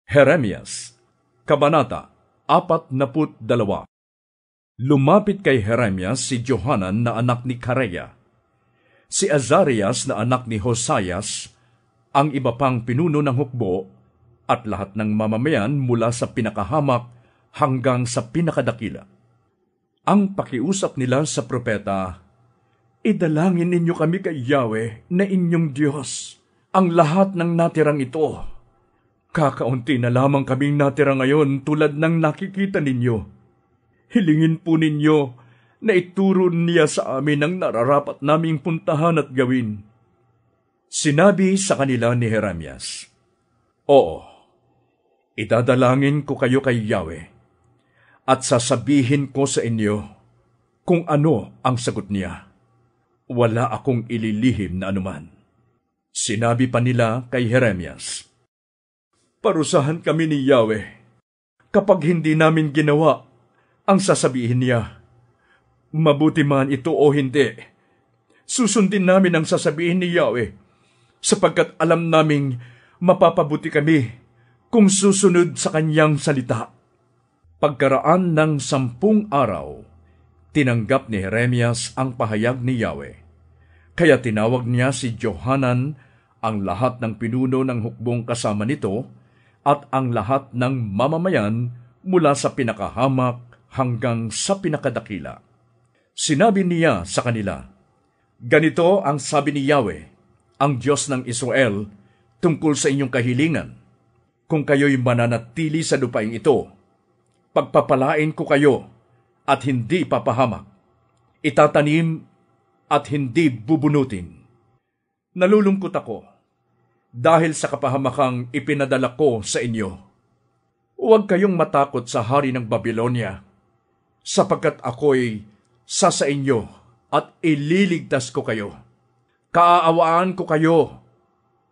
Jeremias, Kabanata 42. Lumapit kay Jeremias si Johanan na anak ni Kareya, si Azarias na anak ni Hosayas, ang iba pang pinuno ng hukbo, at lahat ng mamamayan mula sa pinakahamak hanggang sa pinakadakila. Ang pakiusap nila sa propeta, "Idalangin ninyo kami kay Yahweh na inyong Diyos, ang lahat ng natirang ito. Kakaunti na lamang kaming natira ngayon tulad ng nakikita ninyo. Hilingin po ninyo na ituro niya sa amin ang nararapat naming puntahan at gawin." Sinabi sa kanila ni Jeremias, "Oo, idadalangin ko kayo kay Yahweh, at sasabihin ko sa inyo kung ano ang sagot niya. Wala akong ililihim na anuman." Sinabi pa nila kay Jeremias, "Parusahan kami ni Yahweh kapag hindi namin ginawa ang sasabihin niya. Mabuti man ito o hindi, susundin namin ang sasabihin ni Yahweh, sapagkat alam naming mapapabuti kami kung susunod sa kanyang salita." Pagkaraan ng 10 araw, tinanggap ni Jeremias ang pahayag ni Yahweh. Kaya tinawag niya si Johanan, ang lahat ng pinuno ng hukbong kasama nito, at ang lahat ng mamamayan mula sa pinakahamak hanggang sa pinakadakila. Sinabi niya sa kanila, "Ganito ang sabi ni Yahweh, ang Diyos ng Israel, tungkol sa inyong kahilingan. Kung kayo'y mananatili sa lupaing ito, pagpapalain ko kayo at hindi papahamak, itatanim at hindi bubunutin. Nalulungkot ako dahil sa kapahamakang ipinadala ko sa inyo. Huwag kayong matakot sa hari ng Babylonia, sapagkat ako'y sa inyo at ililigtas ko kayo. Kaaawaan ko kayo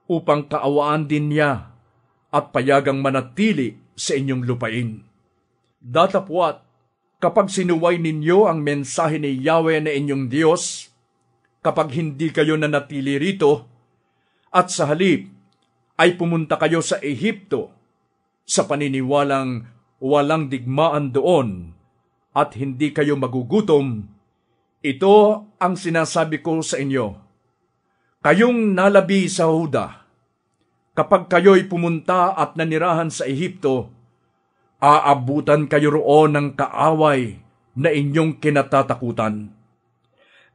upang kaawaan din niya at payagang manatili sa inyong lupain. Datapwat, kapag sinuway ninyo ang mensahe ni Yahweh na inyong Diyos, kapag hindi kayo nanatili rito, at sa halip ay pumunta kayo sa Ehipto sa paniniwalang walang digmaan doon at hindi kayo magugutom, ito ang sinasabi ko sa inyo. Kayong nalabi sa Huda, kapag kayo'y pumunta at nanirahan sa Ehipto, aabutan kayo roon ng kaaway na inyong kinatatakutan.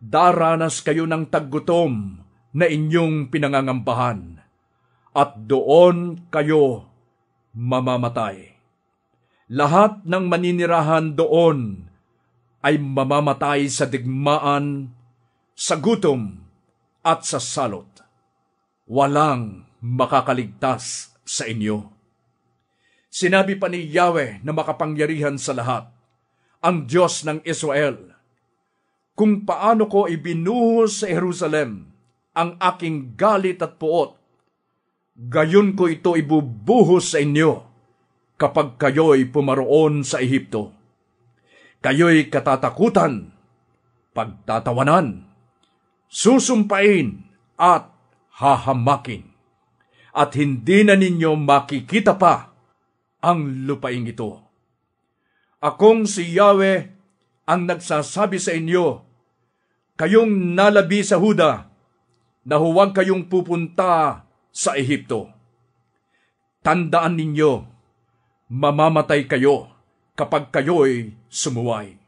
Daranas kayo ng taggutom na inyong pinangangambahan, at doon kayo mamamatay. Lahat ng maninirahan doon ay mamamatay sa digmaan, sa gutom at sa salot. Walang makakaligtas sa inyo." Sinabi pa ni Yahweh na makapangyarihan sa lahat, ang Diyos ng Israel, "Kung paano ko ibinuhos sa Jerusalem ang aking galit at puot, gayon ko ito ibubuhos sa inyo kapag kayo'y pumaroon sa Ehipto. Kayo'y katatakutan, pagtatawanan, susumpain at hahamakin, at hindi na ninyo makikita pa ang lupaing ito. Akong si Yahweh ang nagsasabi sa inyo, kayong nalabi sa Huda, na huwag kayong pupunta sa Ehipto. Tandaan ninyo, mamamatay kayo kapag kayo'y sumuway."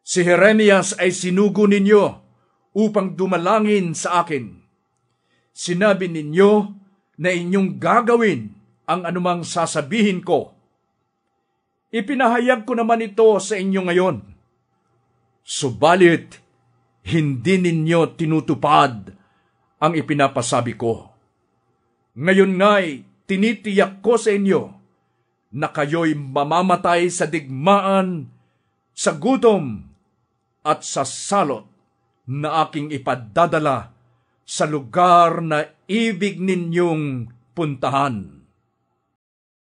Si Jeremias ay sinugo ninyo upang dumalangin sa akin. Sinabi ninyo na inyong gagawin ang anumang sasabihin ko. Ipinahayag ko naman ito sa inyo ngayon. Subalit, hindi ninyo tinutupad ang ipinapasabi ko. Ngayon nga'y tinitiyak ko sa inyo na kayo'y mamamatay sa digmaan, sa gutom at sa salot na aking ipadadala sa lugar na ibig ninyong puntahan.